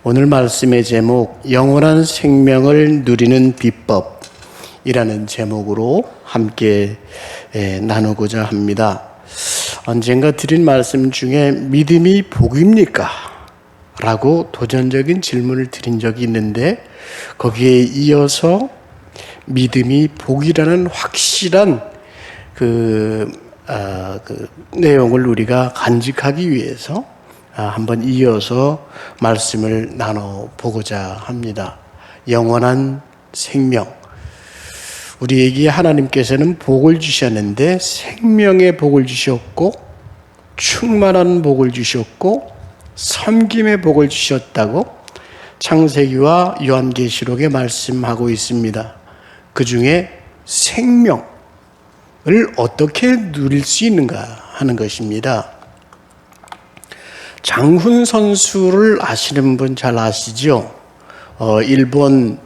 오늘 말씀의 제목, 영원한 생명을 누리는 비법이라는 제목으로 함께 나누고자 합니다. 언젠가 드린 말씀 중에 믿음이 복입니까? 라고 도전적인 질문을 드린 적이 있는데, 거기에 이어서 믿음이 복이라는 확실한 그 내용을 우리가 간직하기 위해서 한번 이어서 말씀을 나눠보고자 합니다. 영원한 생명. 우리에게 하나님께서는 복을 주셨는데 생명의 복을 주셨고 충만한 복을 주셨고 섬김의 복을 주셨다고 창세기와 요한계시록에 말씀하고 있습니다. 그 중에 생명을 어떻게 누릴 수 있는가 하는 것입니다. 장훈 선수를 아시는 분 잘 아시죠? 일본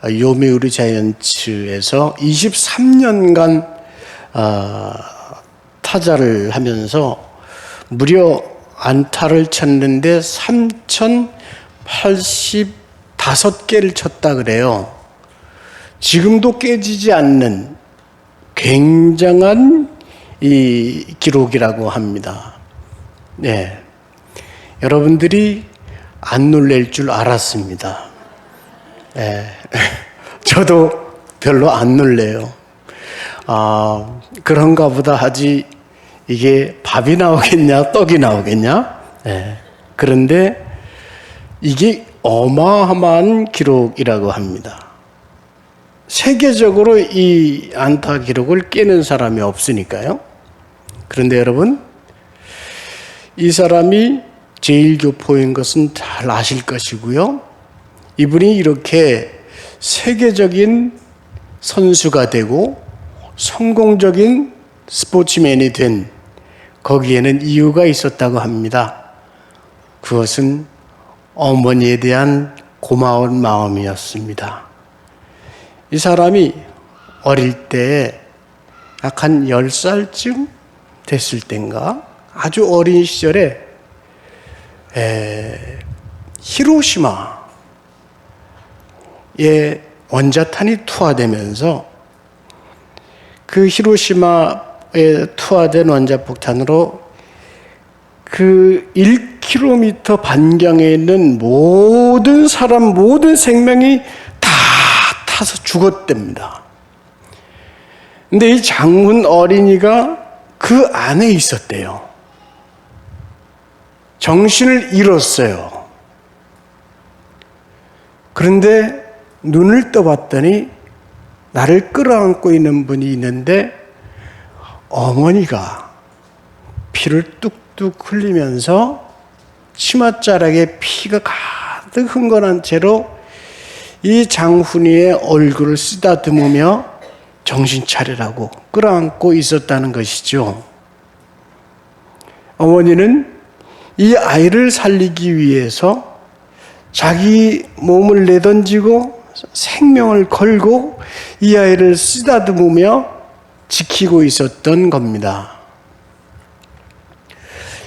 요미우리 자이언츠에서 23년간 타자를 하면서 무려 안타를 쳤는데 3,085개를 쳤다 그래요. 지금도 깨지지 않는 굉장한 이 기록이라고 합니다. 네. 여러분들이 안 놀랄 줄 알았습니다. 네. 저도 별로 안 놀래요. 그런가 보다 하지, 이게 밥이 나오겠냐, 떡이 나오겠냐? 네. 그런데 이게 어마어마한 기록이라고 합니다. 세계적으로 이 안타 기록을 깨는 사람이 없으니까요. 그런데 여러분, 이 사람이 제1교포인 것은 잘 아실 것이고요. 이분이 이렇게 세계적인 선수가 되고 성공적인 스포츠맨이 된 거기에는 이유가 있었다고 합니다. 그것은 어머니에 대한 고마운 마음이었습니다. 이 사람이 어릴 때 약 한 10살쯤 됐을 때인가 아주 어린 시절에 히로시마에 원자탄이 투하되면서 그 히로시마에 투하된 원자폭탄으로 그 1km 반경에 있는 모든 사람, 모든 생명이 다 타서 죽었답니다. 근데 이 장훈 어린이가 그 안에 있었대요. 정신을 잃었어요. 그런데 눈을 떠봤더니 나를 끌어안고 있는 분이 있는데 어머니가 피를 뚝뚝 흘리면서 치맛자락에 피가 가득 흥건한 채로 이 장훈이의 얼굴을 쓰다듬으며 정신 차리라고 끌어안고 있었다는 것이죠. 어머니는 이 아이를 살리기 위해서 자기 몸을 내던지고 생명을 걸고 이 아이를 쓰다듬으며 지키고 있었던 겁니다.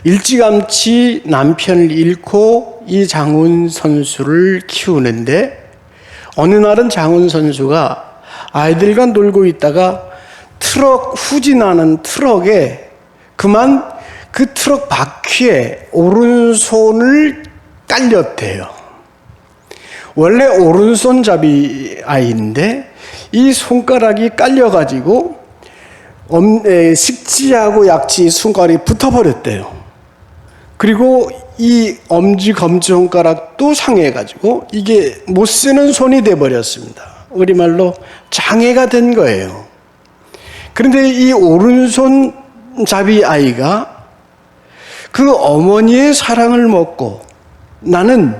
일찌감치 남편을 잃고 이 장훈 선수를 키우는데, 어느 날은 장훈 선수가 아이들과 놀고 있다가 후진하는 트럭에 그만 그 트럭 바퀴에 오른손을 깔렸대요. 원래 오른손잡이 아이인데 이 손가락이 깔려가지고 식지하고 약지 손가락이 붙어버렸대요. 그리고 이 엄지, 검지손가락도 상해가지고 이게 못 쓰는 손이 돼버렸습니다. 우리말로 장애가 된 거예요. 그런데 이 오른손잡이 아이가 그 어머니의 사랑을 먹고, 나는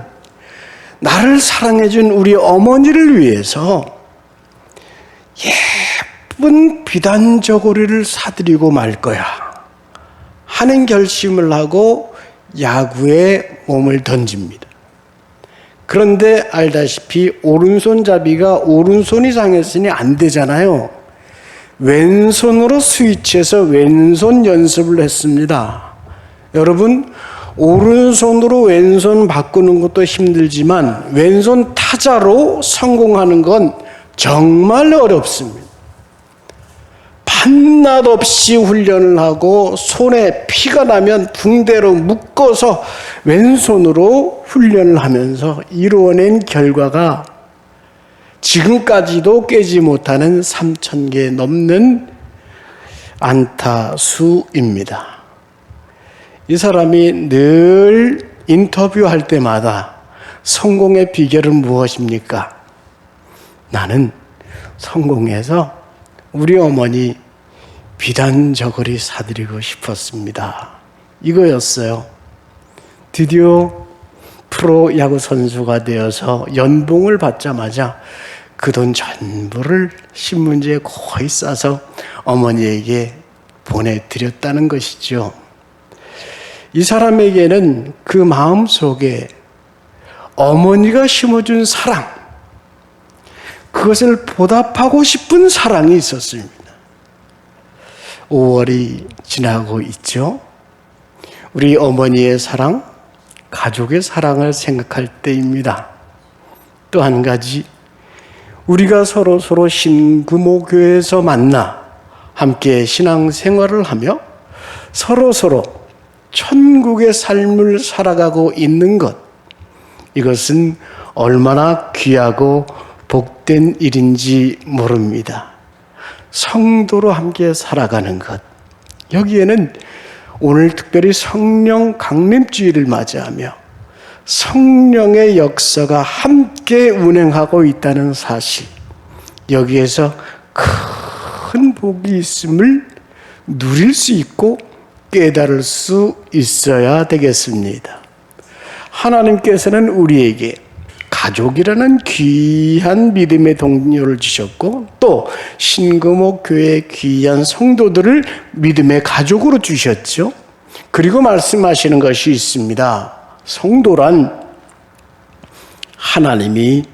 나를 사랑해준 우리 어머니를 위해서 예쁜 비단 저고리를 사드리고 말 거야 하는 결심을 하고 야구에 몸을 던집니다. 그런데 알다시피 오른손잡이가 오른손이 상했으니 안 되잖아요. 왼손으로 스위치해서 왼손 연습을 했습니다. 여러분, 오른손으로 왼손 바꾸는 것도 힘들지만 왼손 타자로 성공하는 건 정말 어렵습니다. 밤낮 없이 훈련을 하고 손에 피가 나면 붕대로 묶어서 왼손으로 훈련을 하면서 이루어낸 결과가 지금까지도 깨지 못하는 3,000개 넘는 안타수입니다. 이 사람이 늘 인터뷰할 때마다 성공의 비결은 무엇입니까? 나는 성공해서 우리 어머니 비단 저고리 사드리고 싶었습니다. 이거였어요. 드디어 프로 야구 선수가 되어서 연봉을 받자마자 그 돈 전부를 신문지에 거의 싸서 어머니에게 보내드렸다는 것이죠. 이 사람에게는 그 마음 속에 어머니가 심어준 사랑, 그것을 보답하고 싶은 사랑이 있었습니다. 5월이 지나고 있죠. 우리 어머니의 사랑, 가족의 사랑을 생각할 때입니다. 또 한 가지, 우리가 서로 신금호교회에서 만나 함께 신앙생활을 하며 서로 천국의 삶을 살아가고 있는 것, 이것은 얼마나 귀하고 복된 일인지 모릅니다. 성도로 함께 살아가는 것, 여기에는 오늘 특별히 성령 강림주일을 맞이하며 성령의 역사가 함께 운행하고 있다는 사실, 여기에서 큰 복이 있음을 누릴 수 있고 깨달을 수 있어야 되겠습니다. 하나님께서는 우리에게 가족이라는 귀한 믿음의 동료를 주셨고 또 신금호 교회 귀한 성도들을 믿음의 가족으로 주셨죠. 그리고 말씀하시는 것이 있습니다. 성도란 하나님이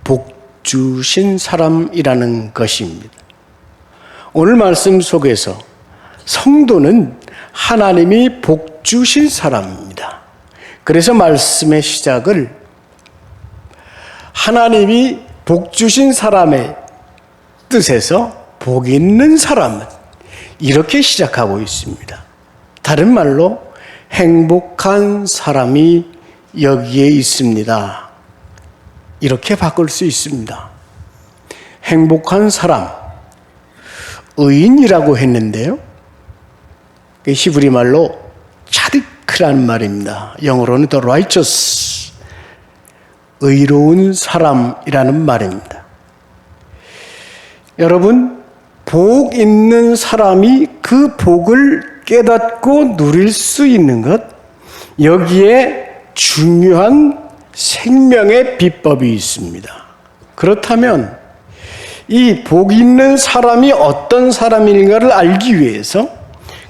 복 주신 사람이라는 것입니다. 오늘 말씀 속에서 성도는 하나님이 복 주신 사람입니다. 그래서 말씀의 시작을 하나님이 복 주신 사람의 뜻에서 복 있는 사람은 이렇게 시작하고 있습니다. 다른 말로 행복한 사람이 여기에 있습니다. 이렇게 바꿀 수 있습니다. 행복한 사람, 의인이라고 했는데요. 히브리 말로 차디크라는 말입니다. 영어로는 the righteous, 의로운 사람이라는 말입니다. 여러분, 복 있는 사람이 그 복을 깨닫고 누릴 수 있는 것, 여기에 중요한 생명의 비법이 있습니다. 그렇다면 이 복 있는 사람이 어떤 사람인가를 알기 위해서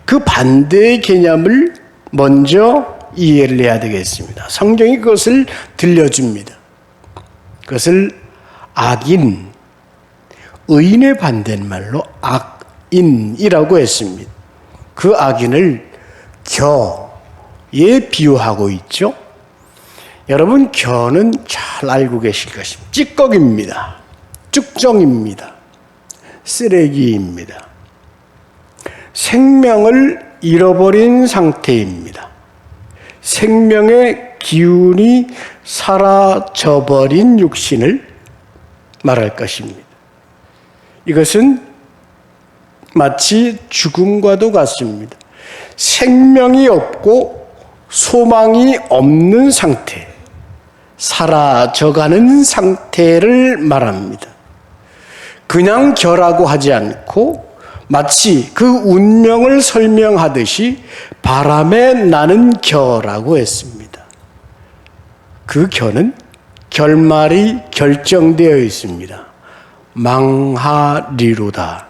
그 반대의 개념을 먼저 이해를 해야 되겠습니다. 성경이 그것을 들려줍니다. 그것을 악인, 의인의 반대인 말로 악인이라고 했습니다. 그 악인을 겨에 비유하고 있죠. 여러분, 겨는 잘 알고 계실 것입니다. 찌꺼기입니다. 쭉정입니다. 쓰레기입니다. 생명을 잃어버린 상태입니다. 생명의 기운이 사라져버린 육신을 말할 것입니다. 이것은 마치 죽음과도 같습니다. 생명이 없고 소망이 없는 상태, 사라져가는 상태를 말합니다. 그냥 겨라고 하지 않고 마치 그 운명을 설명하듯이 바람에 나는 겨라고 했습니다. 그 겨는 결말이 결정되어 있습니다. 망하리로다.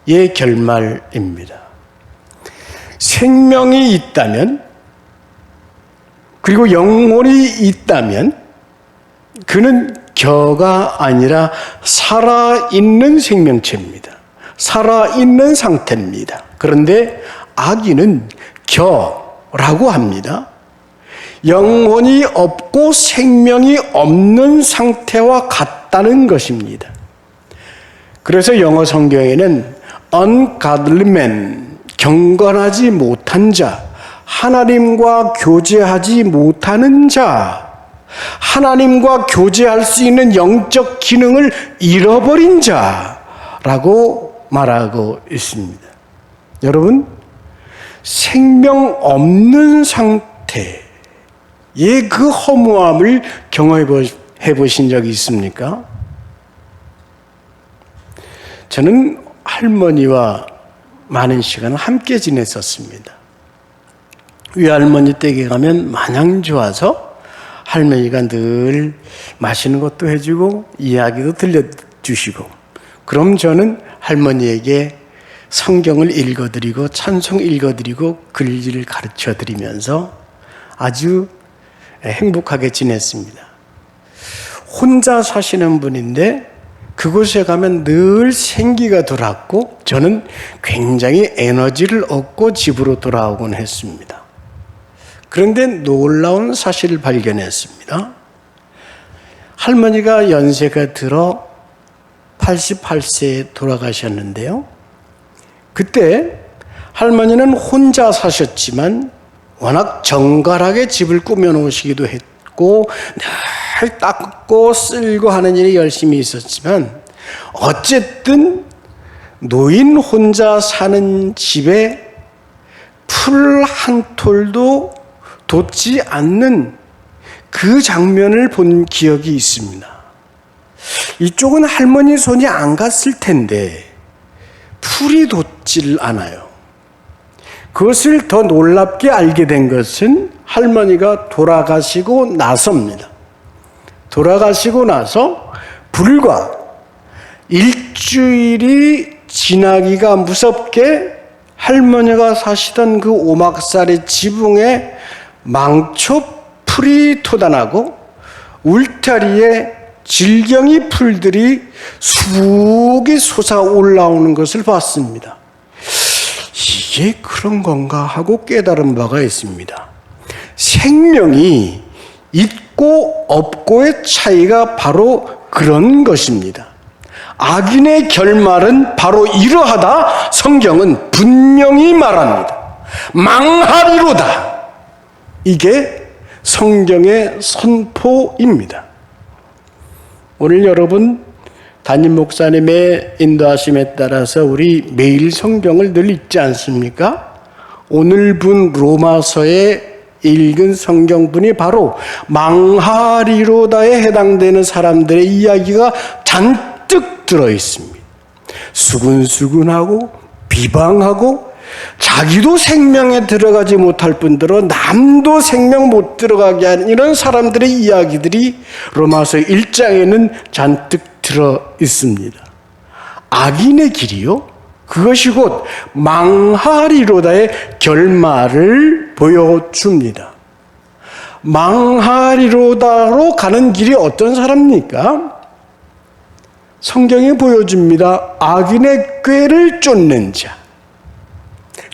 의 결말입니다. 생명이 있다면, 그리고 영혼이 있다면 그는 겨가 아니라 살아있는 생명체입니다. 살아있는 상태입니다. 그런데 악인은 겨라고 합니다. 영혼이 없고 생명이 없는 상태와 같다는 것입니다. 그래서 영어 성경에는 ungodly man, 경건하지 못한 자, 하나님과 교제하지 못하는 자, 하나님과 교제할 수 있는 영적 기능을 잃어버린 자라고 말하고 있습니다. 여러분, 생명 없는 상태의 그 허무함을 경험해 보신 적이 있습니까? 저는 할머니와 많은 시간을 함께 지냈었습니다. 외할머니 댁에 가면 마냥 좋아서 할머니가 늘 맛있는 것도 해주고 이야기도 들려주시고, 그럼 저는 할머니에게 성경을 읽어드리고 찬송 읽어드리고 글을 가르쳐드리면서 아주 행복하게 지냈습니다. 혼자 사시는 분인데 그곳에 가면 늘 생기가 돌았고 저는 굉장히 에너지를 얻고 집으로 돌아오곤 했습니다. 그런데 놀라운 사실을 발견했습니다. 할머니가 연세가 들어 88세에 돌아가셨는데요. 그때 할머니는 혼자 사셨지만 워낙 정갈하게 집을 꾸며놓으시기도 했고 늘 닦고 쓸고 하는 일이 열심히 있었지만, 어쨌든 노인 혼자 사는 집에 풀 한 톨도 돋지 않는 그 장면을 본 기억이 있습니다. 이쪽은 할머니 손이 안 갔을 텐데 풀이 돋질 않아요. 그것을 더 놀랍게 알게 된 것은 할머니가 돌아가시고 나서입니다. 돌아가시고 나서 불과 일주일이 지나기가 무섭게 할머니가 사시던 그 오막살의 지붕에 망초풀이 돋아나고 울타리에 질경이 풀들이 수북이 솟아 올라오는 것을 봤습니다. 이게 그런 건가 하고 깨달은 바가 있습니다. 생명이 있고 없고의 차이가 바로 그런 것입니다. 악인의 결말은 바로 이러하다 성경은 분명히 말합니다. 망하리로다. 이게 성경의 선포입니다. 오늘 여러분 담임 목사님의 인도하심에 따라서 우리 매일 성경을 늘 읽지 않습니까? 오늘 본 로마서에 읽은 성경분이 바로 망하리로다에 해당되는 사람들의 이야기가 잔뜩 들어있습니다. 수근수근하고 비방하고 자기도 생명에 들어가지 못할 뿐더러 남도 생명 못 들어가게 하는 이런 사람들의 이야기들이 로마서 1장에는 잔뜩 들어 있습니다. 악인의 길이요, 그것이 곧 망하리로다의 결말을 보여줍니다. 망하리로다로 가는 길이 어떤 사람입니까? 성경이 보여줍니다. 악인의 꾀를 쫓는 자,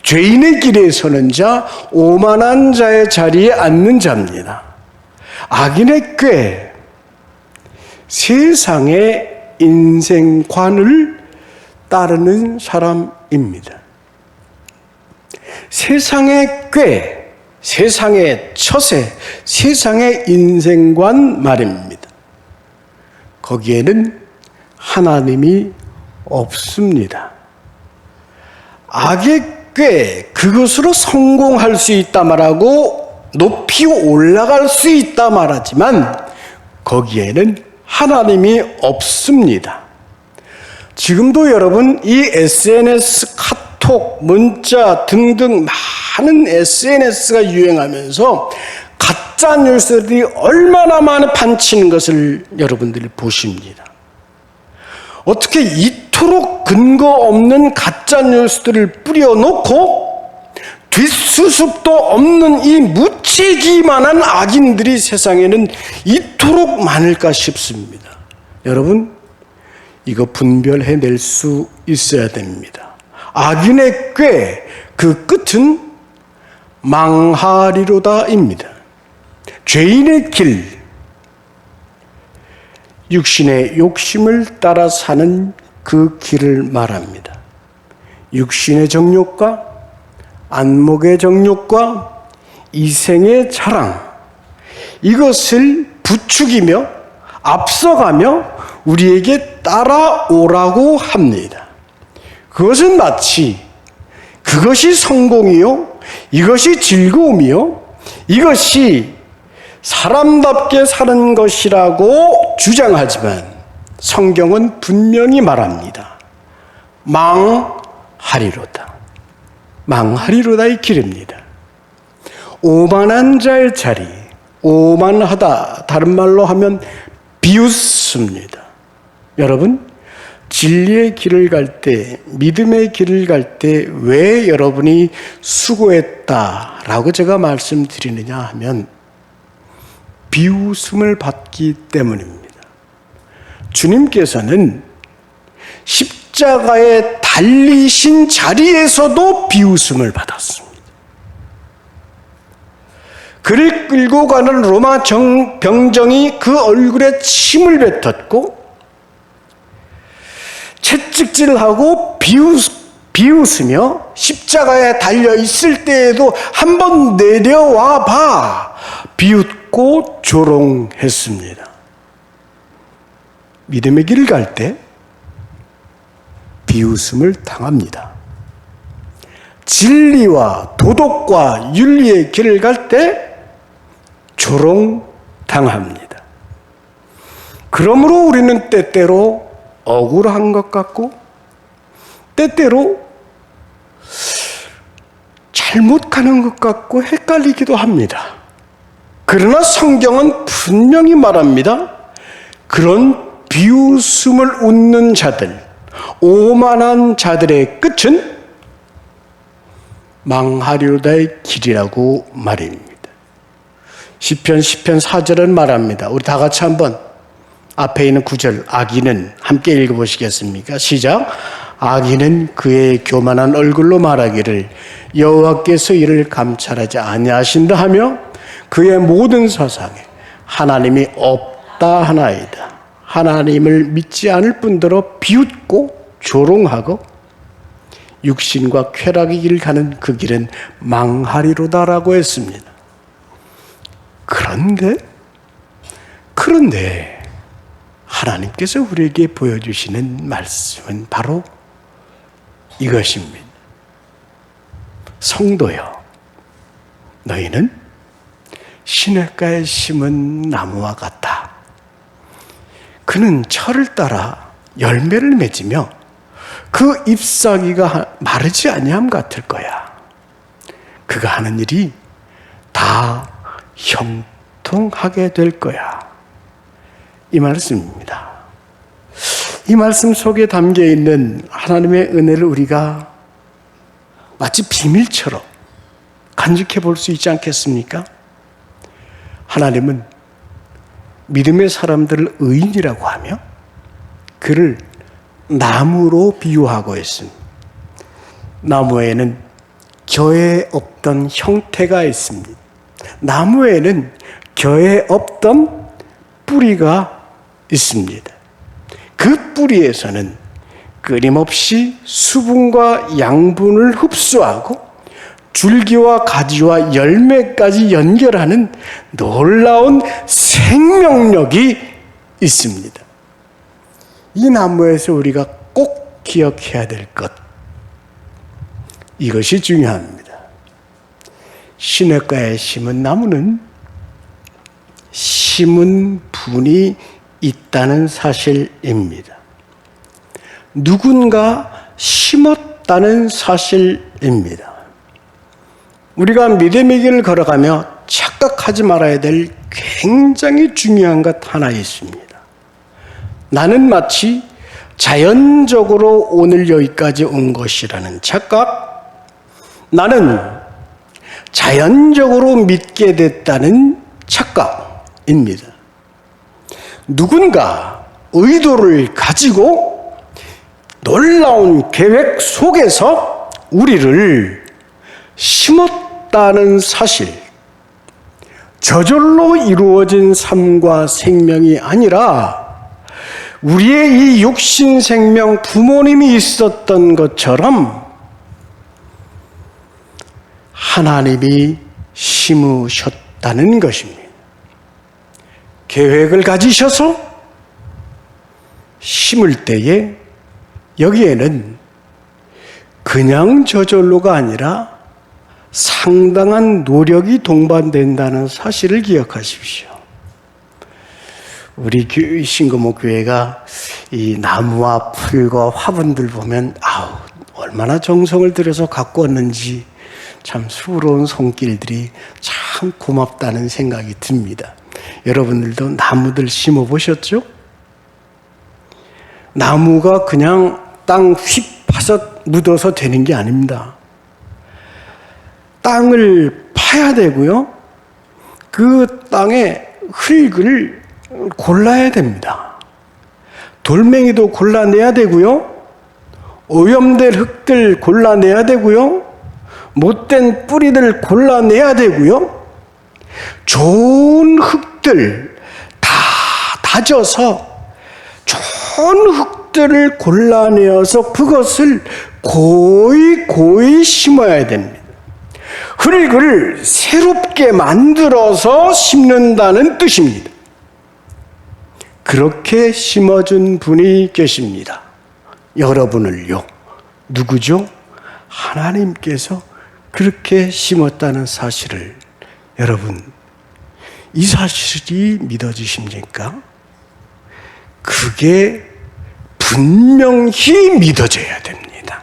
죄인의 길에 서는 자, 오만한 자의 자리에 앉는 자입니다. 악인의 꾀, 세상의 인생관을 따르는 사람입니다. 세상의 꾀, 세상의 처세, 세상의 인생관 말입니다. 거기에는 하나님이 없습니다. 악의 꽤 그것으로 성공할 수 있다 말하고 높이 올라갈 수 있다 말하지만 거기에는 하나님이 없습니다. 지금도 여러분 이 SNS, 카톡, 문자 등등 많은 SNS가 유행하면서 가짜 뉴스들이 얼마나 많이 판치는 것을 여러분들이 보십니다. 어떻게 이토록 근거 없는 가짜 뉴스들을 뿌려놓고 뒷수습도 없는 이 무책임한 악인들이 세상에는 이토록 많을까 싶습니다. 여러분, 이거 분별해낼 수 있어야 됩니다. 악인의 꾀, 그 끝은 망하리로다입니다. 죄인의 길, 육신의 욕심을 따라 사는 그 길을 말합니다. 육신의 정욕과 안목의 정욕과 이생의 자랑, 이것을 부추기며 앞서가며 우리에게 따라오라고 합니다. 그것은 마치 그것이 성공이요, 이것이 즐거움이요, 이것이 사람답게 사는 것이라고 주장하지만 성경은 분명히 말합니다. 망하리로다. 망하리로다의 길입니다. 오만한 자의 자리, 오만하다, 다른 말로 하면 비웃습니다. 여러분, 진리의 길을 갈 때, 믿음의 길을 갈 때 왜 여러분이 수고했다라고 제가 말씀드리느냐 하면 비웃음을 받기 때문입니다. 주님께서는 십자가에 달리신 자리에서도 비웃음을 받았습니다. 그를 끌고 가는 로마 병정이 그 얼굴에 침을 뱉었고 채찍질하고 비웃으며 십자가에 달려 있을 때에도 한번 내려와 봐, 비웃고 조롱했습니다. 믿음의 길을 갈 때 비웃음을 당합니다. 진리와 도덕과 윤리의 길을 갈 때 조롱당합니다. 그러므로 우리는 때때로 억울한 것 같고 때때로 잘못 가는 것 같고 헷갈리기도 합니다. 그러나 성경은 분명히 말합니다. 그런 비웃음을 웃는 자들, 오만한 자들의 끝은 망하리로다의 길이라고 말입니다. 시편 4절은 말합니다. 우리 다 같이 한번 앞에 있는 9절 악인은 함께 읽어보시겠습니까? 시작. 악인은 그의 교만한 얼굴로 말하기를 여호와께서 이를 감찰하지 아니하신다 하며 그의 모든 사상에 하나님이 없다 하나이다. 하나님을 믿지 않을 뿐더러 비웃고 조롱하고 육신과 쾌락의 길을 가는 그 길은 망하리로다라고 했습니다. 그런데 하나님께서 우리에게 보여주시는 말씀은 바로 이것입니다. 성도여, 너희는 시냇가에 심은 나무와 같다. 그는 철을 따라 열매를 맺으며 그 잎사귀가 마르지 아니함 같을 거야. 그가 하는 일이 다 형통하게 될 거야. 이 말씀입니다. 이 말씀 속에 담겨 있는 하나님의 은혜를 우리가 마치 비밀처럼 간직해 볼 수 있지 않겠습니까? 하나님은 믿음의 사람들을 의인이라고 하며 그를 나무로 비유하고 있습니다. 나무에는 겨에 없던 형태가 있습니다. 나무에는 겨에 없던 뿌리가 있습니다. 그 뿌리에서는 끊임없이 수분과 양분을 흡수하고 줄기와 가지와 열매까지 연결하는 놀라운 생명력이 있습니다. 이 나무에서 우리가 꼭 기억해야 될 것, 이것이 중요합니다. 시냇가에 심은 나무는 심은 분이 있다는 사실입니다. 누군가 심었다는 사실입니다. 우리가 믿음의 길을 걸어가며 착각하지 말아야 될 굉장히 중요한 것 하나 있습니다. 나는 마치 자연적으로 오늘 여기까지 온 것이라는 착각, 나는 자연적으로 믿게 됐다는 착각입니다. 누군가 의도를 가지고 놀라운 계획 속에서 우리를 심었다는 사실, 저절로 이루어진 삶과 생명이 아니라 우리의 이 육신 생명 부모님이 있었던 것처럼 하나님이 심으셨다는 것입니다. 계획을 가지셔서 심을 때에 여기에는 그냥 저절로가 아니라 상당한 노력이 동반된다는 사실을 기억하십시오. 우리 신금옥교회가 이 나무와 풀과 화분들 보면 얼마나 정성을 들여서 갖고 왔는지 참 수고로운 손길들이 참 고맙다는 생각이 듭니다. 여러분들도 나무들 심어 보셨죠? 나무가 그냥 땅 휙 파서 묻어서 되는 게 아닙니다. 땅을 파야 되고요. 그 땅에 흙을 골라야 됩니다. 돌멩이도 골라내야 되고요. 오염된 흙들 골라내야 되고요. 못된 뿌리들 골라내야 되고요. 좋은 흙들 다 다져서 좋은 흙들을 골라내어서 그것을 고이 심어야 됩니다. 흙을 새롭게 만들어서 심는다는 뜻입니다. 그렇게 심어준 분이 계십니다. 여러분을요. 누구죠? 하나님께서 그렇게 심었다는 사실을 여러분, 이 사실이 믿어지십니까? 그게 분명히 믿어져야 됩니다.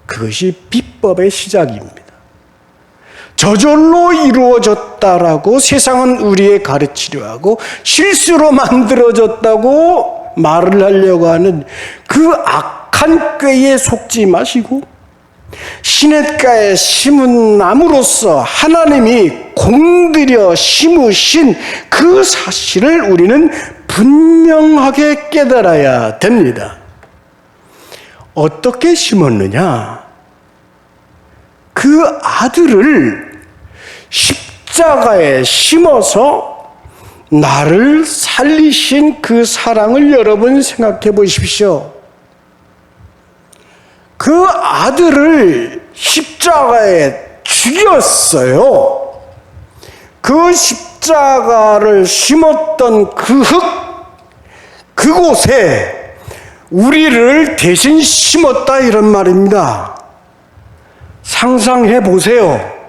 그것이 비법의 시작입니다. 저절로 이루어졌다라고 세상은 우리에 가르치려 하고 실수로 만들어졌다고 말을 하려고 하는 그 악한 꾀에 속지 마시고 시냇가에 심은 나무로서 하나님이 공들여 심으신 그 사실을 우리는 분명하게 깨달아야 됩니다. 어떻게 심었느냐? 그 아들을 십자가에 심어서 나를 살리신 그 사랑을 여러분 생각해 보십시오. 그 아들을 십자가에 죽였어요. 그 십자가를 심었던 그 흙, 그곳에 우리를 대신 심었다 이런 말입니다. 상상해 보세요.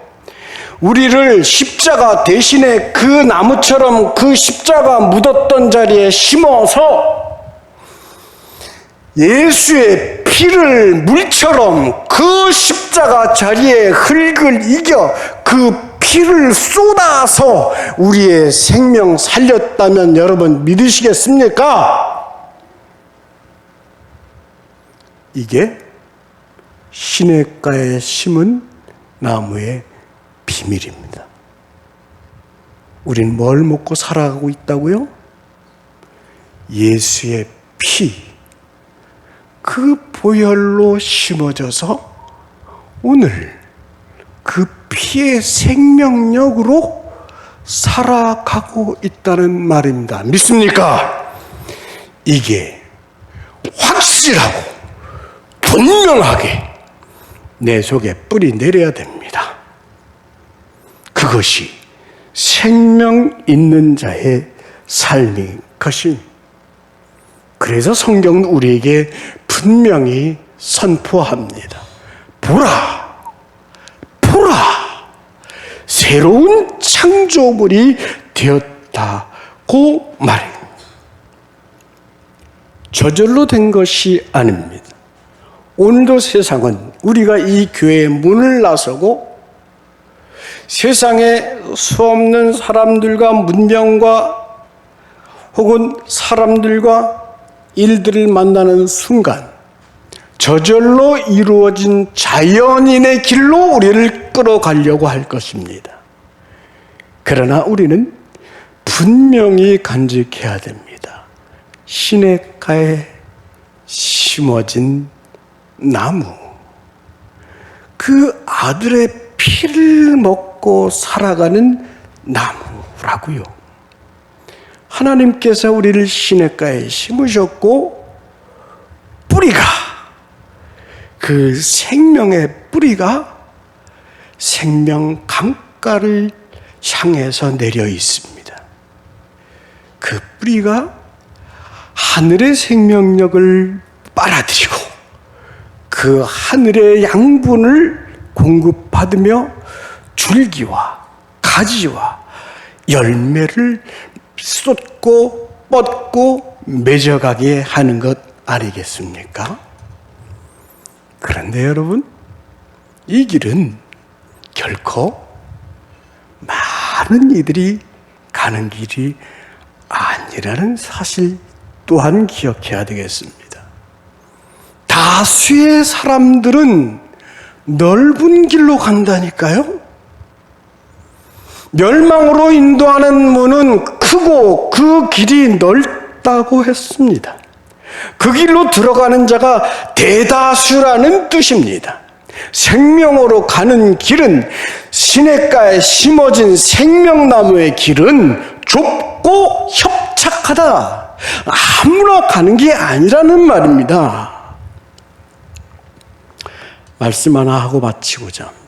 우리를 십자가 대신에 그 나무처럼 그 십자가 묻었던 자리에 심어서 예수의 피를 물처럼 그 십자가 자리에 흙을 이겨 그 피를 쏟아서 우리의 생명 살렸다면 여러분 믿으시겠습니까? 이게 시냇가에 심은 나무의 비밀입니다. 우린 뭘 먹고 살아가고 있다고요? 예수의 피, 그 보혈로 심어져서 오늘 그 피의 생명력으로 살아가고 있다는 말입니다. 믿습니까? 이게 확실하고 분명하게 내 속에 뿌리 내려야 됩니다. 그것이 생명 있는 자의 삶인 것입니다. 그래서 성경은 우리에게 분명히 선포합니다. 보라! 새로운 창조물이 되었다고 말합니다. 저절로 된 것이 아닙니다. 오늘도 세상은 우리가 이 교회의 문을 나서고 세상에 수없는 사람들과 문명과 혹은 사람들과 일들을 만나는 순간 저절로 이루어진 자연인의 길로 우리를 끌어가려고 할 것입니다. 그러나 우리는 분명히 간직해야 됩니다. 시냇가에 심어진 나무, 그 아들의 피를 먹고 살아가는 나무라고요. 하나님께서 우리를 시냇가에 심으셨고 뿌리가, 그 생명의 뿌리가 생명 강가를 향해서 내려 있습니다. 그 뿌리가 하늘의 생명력을 빨아들이고 그 하늘의 양분을 공급받으며 줄기와 가지와 열매를 쏟고 뻗고 맺어가게 하는 것 아니겠습니까? 그런데 여러분, 이 길은 결코 많은 이들이 가는 길이 아니라는 사실 또한 기억해야 되겠습니다. 다수의 사람들은 넓은 길로 간다니까요. 멸망으로 인도하는 문은 크고 그 길이 넓다고 했습니다. 그 길로 들어가는 자가 대다수라는 뜻입니다. 생명으로 가는 길은, 시냇가에 심어진 생명나무의 길은 좁고 협착하다. 아무나 가는 게 아니라는 말입니다. 말씀 하나 하고 마치고자 합니다.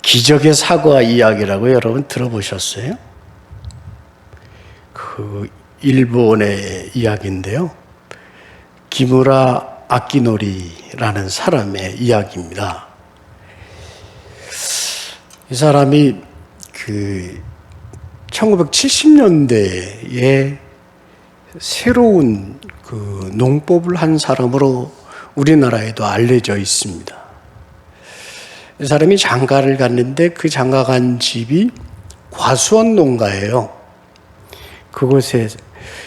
기적의 사과 이야기라고 여러분 들어보셨어요? 그 일본의 이야기인데요. 기무라 아키노리라는 사람의 이야기입니다. 이 사람이 그 1970년대에 새로운 그 농법을 한 사람으로 우리나라에도 알려져 있습니다. 이 사람이 장가를 갔는데 그 장가 간 집이 과수원 농가예요. 그곳에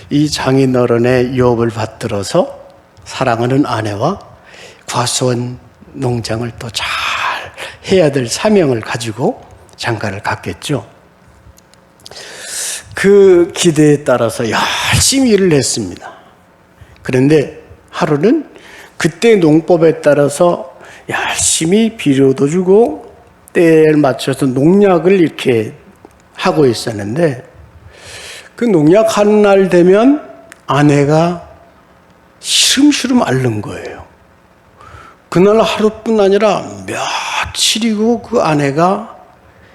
이 장인어른의 유업을 받들어서 사랑하는 아내와 과수원 농장을 또 잘 해야 될 사명을 가지고 장가를 갔겠죠. 그 기대에 따라서 열심히 일을 했습니다. 그런데 하루는 그때 농법에 따라서 열심히 비료도 주고 때에 맞춰서 농약을 이렇게 하고 있었는데, 그 농약 하는 날 되면 아내가 시름시름 앓는 거예요. 그날 하루뿐 아니라 며칠이고 그 아내가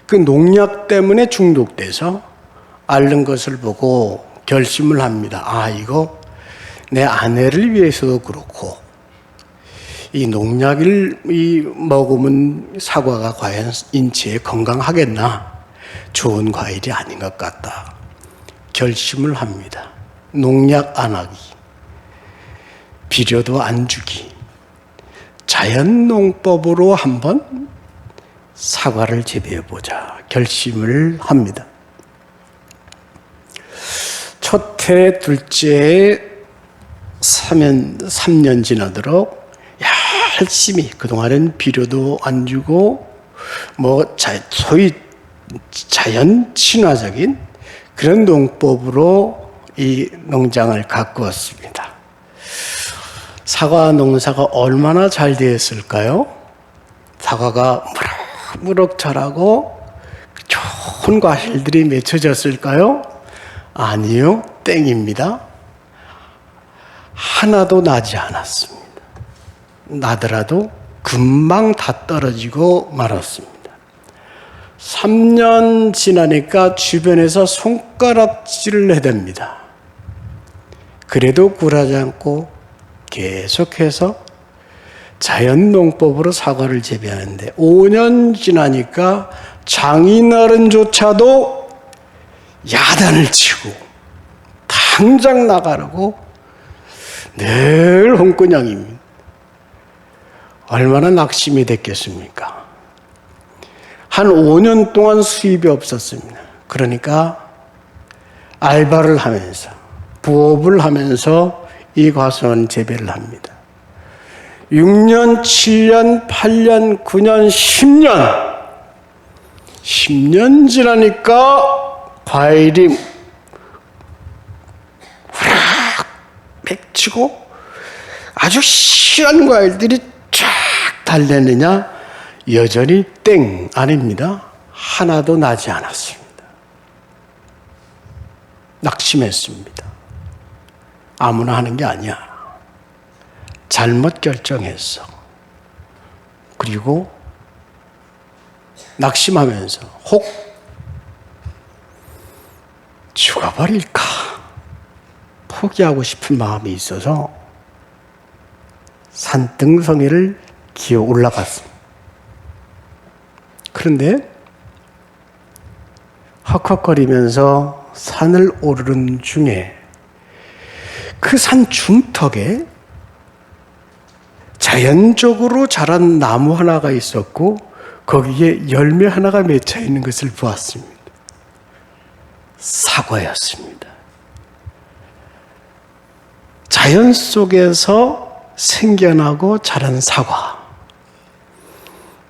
그 농약 때문에 중독돼서 앓는 것을 보고 결심을 합니다. 아, 이거 내 아내를 위해서도 그렇고 이 농약을 먹으면 사과가 과연 인체에 건강하겠나? 좋은 과일이 아닌 것 같다. 결심을 합니다. 농약 안 하기, 비료도 안 주기, 자연농법으로 한번 사과를 재배해보자 결심을 합니다. 첫 해, 둘째 해 3년 지나도록 열심히, 그동안은 비료도 안 주고 소위 자연 친화적인 그런 농법으로 이 농장을 가꾸었습니다. 사과 농사가 얼마나 잘 되었을까요? 사과가 무럭무럭 자라고 좋은 과실들이 맺혀졌을까요? 아니요, 땡입니다. 하나도 나지 않았습니다. 나더라도 금방 다 떨어지고 말았습니다. 3년 지나니까 주변에서 손가락질을 해댑니다. 그래도 굴하지 않고 계속해서 자연농법으로 사과를 재배하는데 5년 지나니까 장인어른조차도 야단을 치고 당장 나가라고 늘 홍군형입니다. 얼마나 낙심이 됐겠습니까? 한 5년 동안 수입이 없었습니다. 그러니까 알바를 하면서, 부업을 하면서 이 과수원 재배를 합니다. 6년, 7년, 8년, 9년, 10년 지나니까 과일이 후락 맺히고 아주 실한 과일들이 쫙 달렸느냐? 여전히 땡 아닙니다. 하나도 나지 않았습니다. 낙심했습니다. 아무나 하는 게 아니야. 잘못 결정했어. 그리고 낙심하면서 혹 죽어버릴까 포기하고 싶은 마음이 있어서 산등성이를 기어 올라갔습니다. 그런데 헉헉거리면서 산을 오르는 중에 그 산 중턱에 자연적으로 자란 나무 하나가 있었고 거기에 열매 하나가 맺혀 있는 것을 보았습니다. 사과였습니다. 자연 속에서 생겨나고 자란 사과.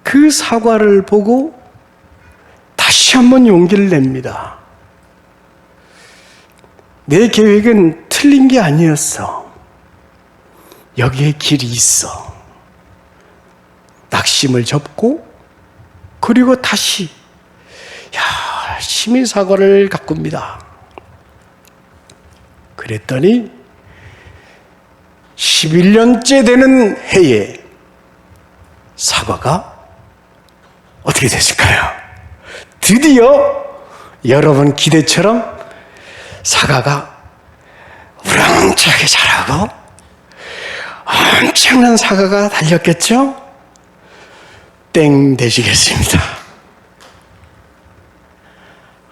그 사과를 보고 다시 한번 용기를 냅니다. 내 계획은 틀린 게 아니었어. 여기에 길이 있어. 낙심을 접고 그리고 다시 열심히 사과를 가꿉니다. 그랬더니 11년째 되는 해에 사과가 어떻게 됐을까요? 드디어 여러분 기대처럼 사과가 우렁차게 자라고 엄청난 사과가 달렸겠죠? 땡 되시겠습니다.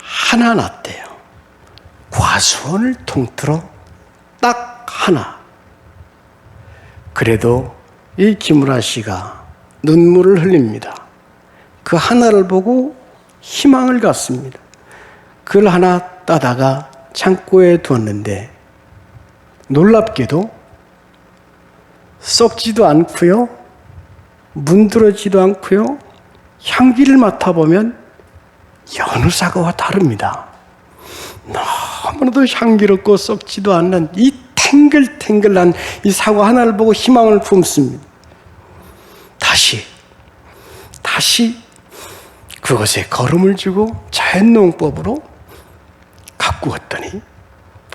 하나 났대요. 과수원을 통틀어 딱 하나. 그래도 이 김우라 씨가 눈물을 흘립니다. 그 하나를 보고 희망을 갖습니다. 그걸 하나 따다가 창고에 두었는데 놀랍게도 썩지도 않고요. 문드러지도 않고요. 향기를 맡아보면 여느 사과와 다릅니다. 너무나도 향기롭고 썩지도 않는 이 탱글탱글한 이 사과 하나를 보고 희망을 품습니다. 다시 그것에 걸음을 주고 자연농법으로 가꾸었더니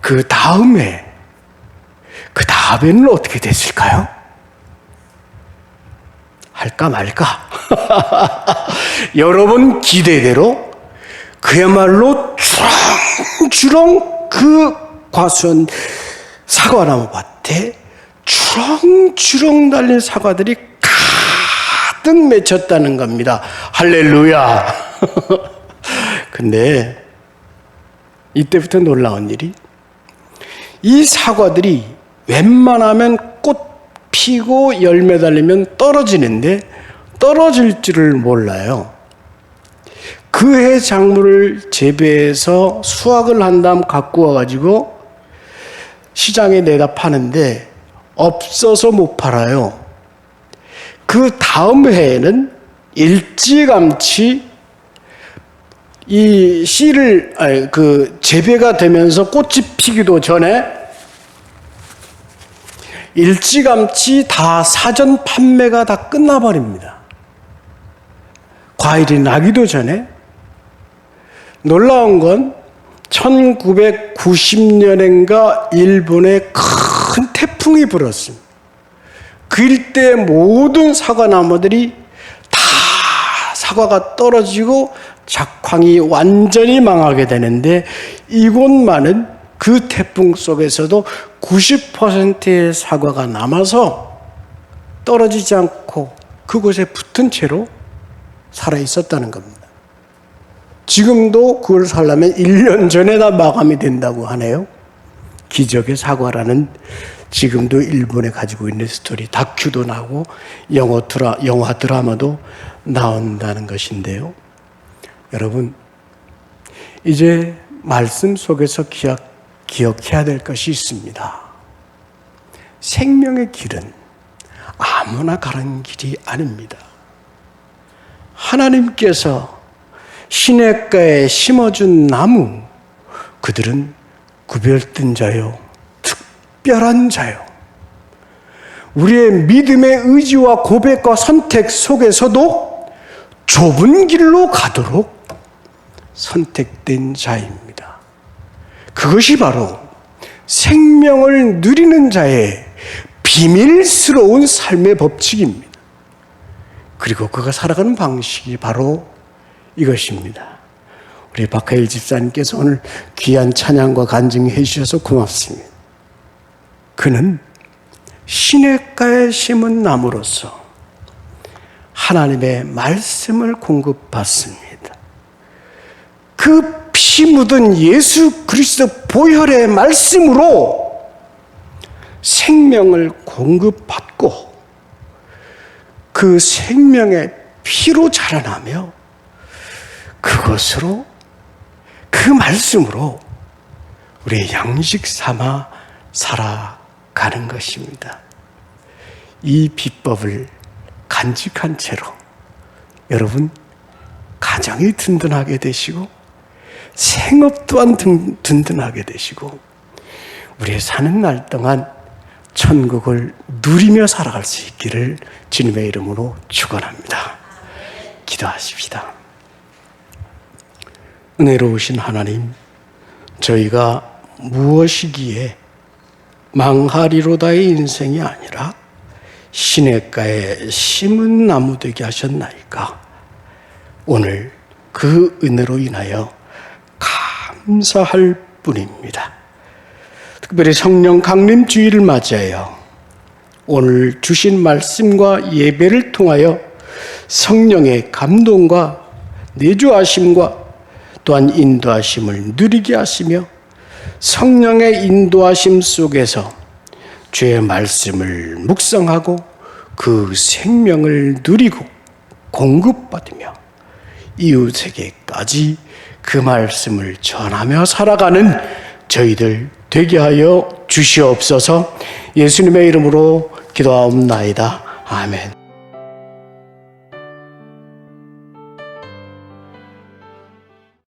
그 다음에는 어떻게 됐을까요? 할까 말까? 여러분 기대대로 그야말로 주렁주렁 그 과수원 사과나무 밭에 주렁주렁 달린 사과들이 가득 맺혔다는 겁니다. 할렐루야. 근데 이때부터 놀라운 일이 이 사과들이 웬만하면 꽃 피고 열매 달리면 떨어지는데 떨어질 줄을 몰라요. 그 해 작물을 재배해서 수확을 한 다음 갖고 와가지고 시장에 내다 파는데 없어서 못 팔아요. 그 다음 해에는 일찌감치 이 씨를 재배가 되면서 꽃이 피기도 전에 일찌감치 다 사전 판매가 다 끝나버립니다. 과일이 나기도 전에. 놀라운 건 1990년인가 일본에 큰 태풍이 불었습니다. 그 일대 모든 사과나무들이 다 사과가 떨어지고 작황이 완전히 망하게 되는데 이곳만은 그 태풍 속에서도 90%의 사과가 남아서 떨어지지 않고 그곳에 붙은 채로 살아있었다는 겁니다. 지금도 그걸 살려면 1년 전에 다 마감이 된다고 하네요. 기적의 사과라는 지금도 일본에 가지고 있는 스토리, 다큐도 나오고 영화 드라마도 나온다는 것인데요. 여러분, 이제 말씀 속에서 기억해야 될 것이 있습니다. 생명의 길은 아무나 가는 길이 아닙니다. 하나님께서 시냇가에 심어준 나무, 그들은 구별된 자요, 특별한 자요. 우리의 믿음의 의지와 고백과 선택 속에서도 좁은 길로 가도록 선택된 자입니다. 그것이 바로 생명을 누리는 자의 비밀스러운 삶의 법칙입니다. 그리고 그가 살아가는 방식이 바로 이것입니다. 우리 박하일 집사님께서 오늘 귀한 찬양과 간증해 주셔서 고맙습니다. 그는 시냇가에 심은 나무로서 하나님의 말씀을 공급받습니다. 그 피 묻은 예수 그리스도 보혈의 말씀으로 생명을 공급받고 그 생명의 피로 자라나며 그것으로 그 말씀으로 우리의 양식 삼아 살아가는 것입니다. 이 비법을 간직한 채로 여러분 가정이 든든하게 되시고 생업 또한 든든하게 되시고 우리의 사는 날 동안 천국을 누리며 살아갈 수 있기를 주님의 이름으로 축원합니다. 기도하십시다. 은혜로우신 하나님, 저희가 무엇이기에 망하리로다의 인생이 아니라 시냇가에 심은 나무 되게 하셨나이까. 오늘 그 은혜로 인하여 감사할 뿐입니다. 특별히 성령 강림 주일을 맞이하여 오늘 주신 말씀과 예배를 통하여 성령의 감동과 내주하심과 또한 인도하심을 누리게 하시며 성령의 인도하심 속에서 주의 말씀을 묵상하고 그 생명을 누리고 공급받으며 이웃에게까지 그 말씀을 전하며 살아가는 저희들 되게 하여 주시옵소서. 예수님의 이름으로 기도하옵나이다. 아멘.